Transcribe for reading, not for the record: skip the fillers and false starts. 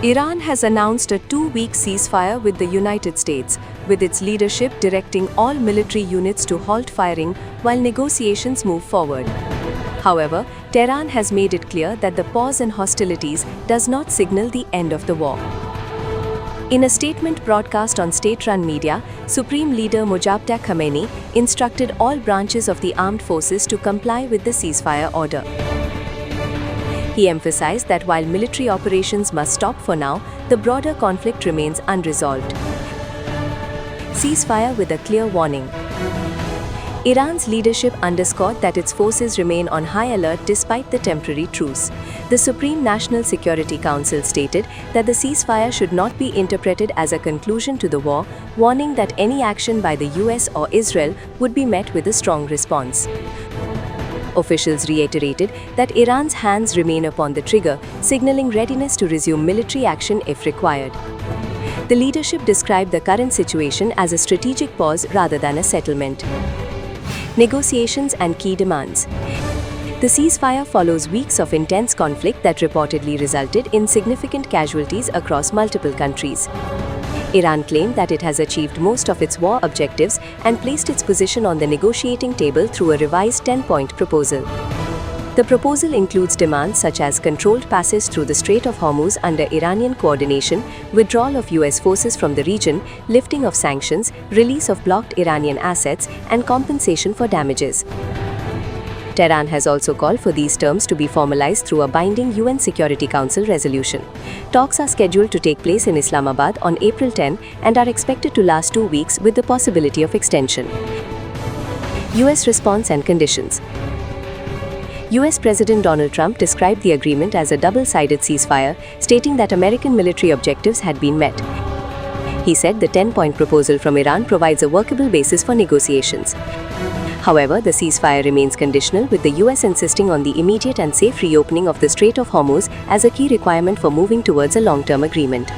Iran has announced a 2-week ceasefire with the United States, with its leadership directing all military units to halt firing while negotiations move forward. However, Tehran has made it clear that the pause in hostilities does not signal the end of the war. In a statement broadcast on state-run media, Supreme Leader Mojtaba Khamenei instructed all branches of the armed forces to comply with the ceasefire order. He emphasized that while military operations must stop for now, the broader conflict remains unresolved. Ceasefire with a clear warning. Iran's leadership underscored that its forces remain on high alert despite the temporary truce. The Supreme National Security Council stated that the ceasefire should not be interpreted as a conclusion to the war, warning that any action by the US or Israel would be met with a strong response. Officials reiterated that Iran's hands remain upon the trigger, signaling readiness to resume military action if required. The leadership described the current situation as a strategic pause rather than a settlement. Negotiations and key demands. The ceasefire follows weeks of intense conflict that reportedly resulted in significant casualties across multiple countries. Iran claimed that it has achieved most of its war objectives and placed its position on the negotiating table through a revised 10-point proposal. The proposal includes demands such as controlled passage through the Strait of Hormuz under Iranian coordination, withdrawal of US forces from the region, lifting of sanctions, release of blocked Iranian assets, and compensation for damages. Tehran has also called for these terms to be formalized through a binding UN Security Council resolution. Talks are scheduled to take place in Islamabad on April 10 and are expected to last 2 weeks with the possibility of extension. US response and conditions. US President Donald Trump described the agreement as a double-sided ceasefire, stating that American military objectives had been met. He said the 10-point proposal from Iran provides a workable basis for negotiations. However, the ceasefire remains conditional, with the US insisting on the immediate and safe reopening of the Strait of Hormuz as a key requirement for moving towards a long-term agreement.